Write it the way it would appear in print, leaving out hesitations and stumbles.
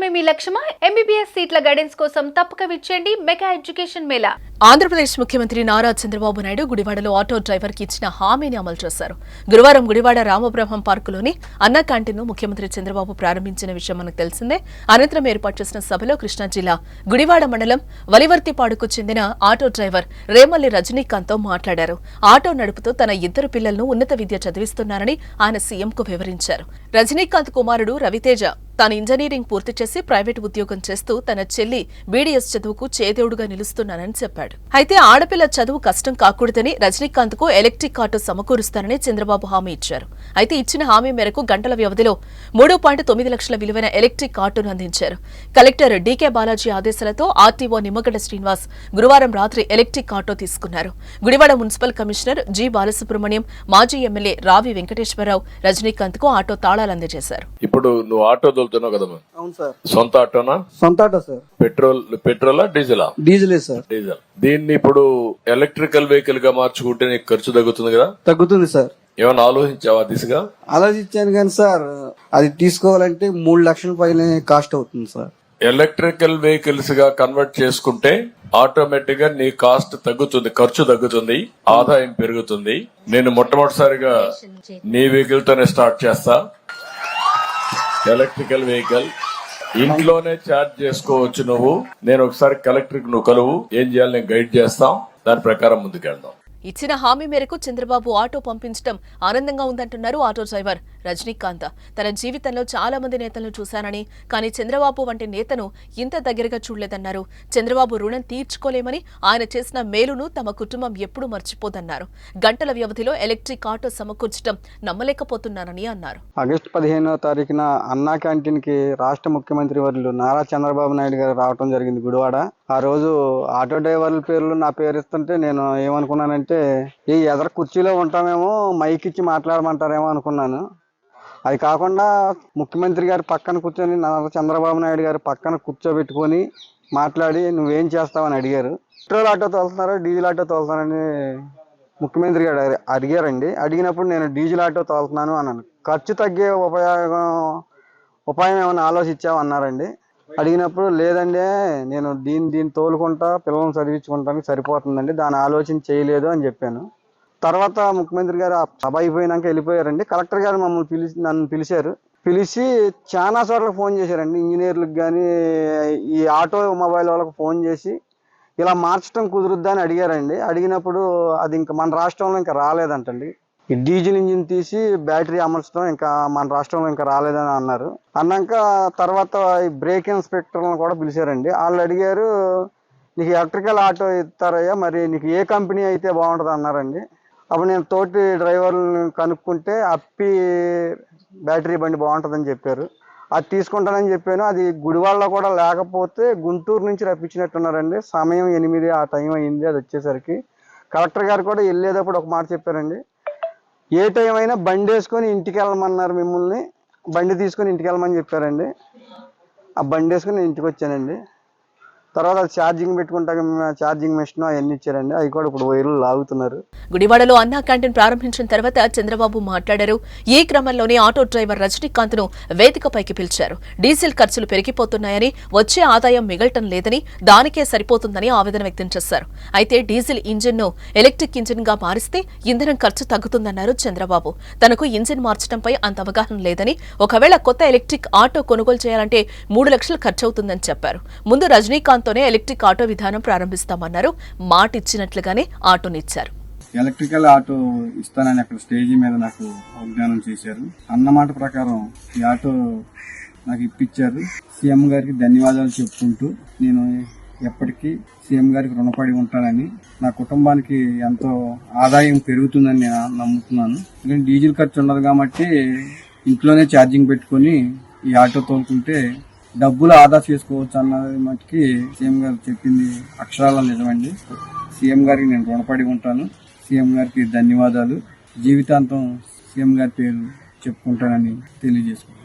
చదవడమే మీ లక్ష్యమా? MBBS సీట్ల guidance కోసం తప్పక విచ్చేయండి మెగా ఎడ్యుకేషన్ మేళా. ఆంధ్రప్రదేశ్ ముఖ్యమంత్రి నారా చంద్రబాబు నాయుడు గుడివాడలో ఆటో డ్రైవర్ కి ఇచ్చిన హామీని అమలు చేశారు. గురువారం గుడివాడ రామబ్రహ్మం పార్కులోని అన్న క్యాంటీన్ను ముఖ్యమంత్రి చంద్రబాబు ప్రారంభించిన విషయం మనకు తెలిసిందే. అనంతరం ఏర్పాటు చేసిన సభలో కృష్ణా జిల్లా గుడివాడ మండలం వలివర్తిపాడుకు చెందిన ఆటో డ్రైవర్ రేమల్లి రజనీకాంత్ తో మాట్లాడారు. ఆటో నడుపుతూ తన ఇద్దరు పిల్లలను ఉన్నత విద్య చదివిస్తున్నారని ఆయన సీఎంకు వివరించారు. రజనీకాంత్ కుమారుడు రవితేజ తాను ఇంజనీరింగ్ పూర్తి చేసి ప్రైవేటు ఉద్యోగం చేస్తూ తన చెల్లి బీడీఎస్ చదువుకు చేదోడుగా నిలుస్తున్నానని చెప్పాడు. అయితే ఆడపిల్ల చదువు కష్టం కాకూడదని రజనీకాంత్ కు ఎలక్ట్రిక్ ఆటో సమకూరుస్తానని చంద్రబాబు హామీ ఇచ్చారు. అయితే ఇచ్చిన హామీ మేరకు గంటల వ్యవధిలో 3.9 లక్షల విలువైన ఎలక్ట్రిక్ ఆటోను అందించారు. కలెక్టర్ డీకే బాలాజీ ఆదేశాలతో ఆర్టీఓ నిమ్మగడ్డ శ్రీనివాస్ గురువారం రాత్రి ఎలక్ట్రిక్ ఆటో తీసుకున్నారు. Gudivada municipal commissioner G Balasubrahmanyam, మాజీ ఎమ్మెల్యే రావి వెంకటేశ్వరరావు రజనీకాంత్ కు ఆటో తాళాలు అందజేశారు. ఇప్పుడు నువ్వు ఆటో కదమ్మా? అవును సార్. సొంత ఆటోనా? సొంత ఆటో సార్. పెట్రోలా డీజిలా? డీజిలే సార్. డీజిల్. దీన్ని ఇప్పుడు ఎలక్ట్రికల్ వెహికల్ గా మార్చుకుంటే నీకు ఖర్చు తగ్గుతుంది కదా? తగ్గుతుంది సార్. ఏమైనా ఆలోచించావా దిశగా? ఆలోచించాను కానీ సార్, అది తీసుకోవాలంటే 3 లక్షల పైన కాస్ట్ అవుతుంది సార్. ఎలక్ట్రికల్ వెహికల్స్ గా కన్వర్ట్ చేసుకుంటే ఆటోమేటిక్ గా నీ కాస్ట్ తగ్గుతుంది, ఖర్చు తగ్గుతుంది, ఆదాయం పెరుగుతుంది. నేను మొట్టమొదటిసారిగా నీ వెహికల్ తోనే స్టార్ట్ చేస్తా. ఎలక్ట్రికల్ వెహికల్ ఇంట్లోనే ఛార్జ్ చేసుకోవచ్చు నువ్వు. నేను ఒకసారి కలెక్టర్ నువ్వు కలువు, ఏం చేయాలి నేను గైడ్ చేస్తాం, దాని ప్రకారం ముందుకెళ్దాం. ఇచ్చిన హామీ మేరకు చంద్రబాబు ఆటో పంపించడం ఆనందంగా ఉందంటున్నారు ఆటో డ్రైవర్ రజనీకాంత్. తన జీవితంలో చాలా మంది నేతలను చూశానని, కానీ చంద్రబాబు వంటి నేతను ఇంత దగ్గరగా చూడలేదన్నారు. చంద్రబాబు రుణం తీర్చుకోలేమని, ఆయన చేసిన మేలును తమ కుటుంబం ఎప్పుడూ మర్చిపోదన్నారు. గంటల వ్యవధిలో ఎలక్ట్రిక్ ఆటో సమకూర్చడం నమ్మలేకపోతున్నానని అన్నారు. ఆగస్టు 15వ తారీఖున అన్నా క్యాంటీన్ కి రాష్ట్ర ముఖ్యమంత్రి వర్యులు నారా చంద్రబాబు నాయుడు గారు రావడం జరిగింది గుడివాడ. ఆ రోజు ఆటో డ్రైవర్ల పేర్లు నా పేరు ఇస్తుంటే నేను ఏమనుకున్నానంటే, ఈ ఎదర కుర్చీలో ఉంటామేమో, మైక్ ఇచ్చి మాట్లాడమంటారేమో అనుకున్నాను. అది కాకుండా ముఖ్యమంత్రి గారు పక్కన కూర్చొని చంద్రబాబు నాయుడు గారు పక్కన కూర్చోబెట్టుకొని మాట్లాడి నువ్వేం చేస్తావని అడిగారు. పెట్రోల్ ఆటో తోలుతున్నారా డీజిల్ ఆటో తోలుతున్నారని ముఖ్యమంత్రి గారు అడిగారండి. అడిగినప్పుడు నేను డీజిల్ ఆటో తోలుతున్నాను అన్నాను. ఖర్చు తగ్గే ఉపాయం ఏమైనా ఆలోచించావు అన్నారండి. అడిగినప్పుడు లేదండి, నేను దీన్ని తోలుకుంటా పిల్లలను చదివించుకుంటానికి సరిపోతుందండి, దాని ఆలోచన చేయలేదు అని చెప్పాను. తర్వాత ముఖ్యమంత్రి గారు ఆ సభ అయిపోయినాక వెళ్ళిపోయారండి. కలెక్టర్ గారు నన్ను పిలిచారు. పిలిచి చాలా చోట్ల ఫోన్ చేశారండి. ఇంజనీర్లకు కానీ ఈ ఆటో మొబైల్ వాళ్ళకి ఫోన్ చేసి ఇలా మార్చడం కుదురుద్దా అని అడిగారండి. అడిగినప్పుడు అది ఇంకా మన రాష్ట్రంలో ఇంకా రాలేదంటండి. ఈ డీజిల్ ఇంజిన్ తీసి బ్యాటరీ అమర్చడం ఇంకా మన రాష్ట్రంలో ఇంకా రాలేదని అన్నారు. అన్నాక తర్వాత ఈ బ్రేక్ ఇన్స్పెక్టర్లను కూడా పిలిచారండి. వాళ్ళు అడిగారు, నీకు ఎలక్ట్రికల్ ఆటో ఇస్తారయ్యా, మరి నీకు ఏ కంపెనీ అయితే బాగుంటుంది అన్నారండి. అప్పుడు నేను తోటి డ్రైవర్లను కనుక్కుంటే అప్పి బ్యాటరీ బండి బాగుంటుందని చెప్పారు. అది తీసుకుంటానని చెప్పాను. అది గుడివాడలో కూడా లేకపోతే గుంటూరు నుంచి రప్పించినట్టున్నారండి. సమయం 8 ఆ టైం అయింది. అది వచ్చేసరికి కలెక్టర్ గారు కూడా వెళ్ళేటప్పుడు ఒక మాట చెప్పారండి, ఏ టైం అయినా బండి వేసుకొని ఇంటికి వెళ్ళమన్నారు, మిమ్మల్ని బండి తీసుకొని ఇంటికి వెళ్ళమని చెప్పారండి. ఆ బండి వేసుకొని నేను ఇంటికి వచ్చానండి. తర్వాత ఛార్జింగ్ పెట్టుకుంటాక ఛార్జింగ్ మెషిన్ అవన్నీ ఇచ్చారండి. అవి కూడా ఇప్పుడు వైర్లు లాగుతున్నారు. గుడివాడలో అన్నా క్యాంటీన్ ప్రారంభించిన తర్వాత చంద్రబాబు మాట్లాడారు. ఈ క్రమంలోనే ఆటో డ్రైవర్ రజనీకాంత్ ను వేదికపైకి పిలిచారు. డీజిల్ ఖర్చులు పెరిగిపోతున్నాయని, వచ్చే ఆదాయం మిగలటం లేదని, దానికే సరిపోతుందని ఆవేదన వ్యక్తం చేశారు. అయితే డీజిల్ ఇంజిన్ ను ఎలక్ట్రిక్ ఇంజిన్ గా మారిస్తే ఇంధనం ఖర్చు తగ్గుతుందన్నారు చంద్రబాబు. తనకు ఇంజిన్ మార్చడంపై అంత అవగాహన లేదని, ఒకవేళ కొత్త ఎలక్ట్రిక్ ఆటో కొనుగోలు చేయాలంటే 3 లక్షలు ఖర్చవుతుందని చెప్పారు. ముందు రజనీకాంత్ తోనే ఎలక్ట్రిక్ ఆటో విధానం ప్రారంభిస్తామన్నారు. మాట ఇచ్చినట్లుగానే ఆటోనిచ్చారు. ఎలక్ట్రికల్ ఆటో ఇస్తానని అక్కడ స్టేజీ మీద నాకు వాగ్దానం చేశారు. అన్నమాట ప్రకారం ఈ ఆటో నాకు ఇప్పించారు. సీఎం గారికి ధన్యవాదాలు చెప్పుకుంటూ నేను ఎప్పటికీ సీఎం గారికి రుణపడి ఉంటానని, నా కుటుంబానికి ఎంతో ఆదాయం పెరుగుతుందని నేను నమ్ముతున్నాను. ఎందుకంటే డీజిల్ ఖర్చు ఉండదు కాబట్టి ఇంట్లోనే ఛార్జింగ్ పెట్టుకుని ఈ ఆటో తోలుకుంటే డబ్బులు ఆదా చేసుకోవచ్చు అన్నది మటుకి సీఎం గారు చెప్పింది అక్షరాల నిజమండి. సీఎం గారికి నేను రుణపడి ఉంటాను. సీఎం గారికి ధన్యవాదాలు. జీవితాంతం సీఎం గారి పేరు చెప్పుకుంటానని తెలియజేసుకుంటాను.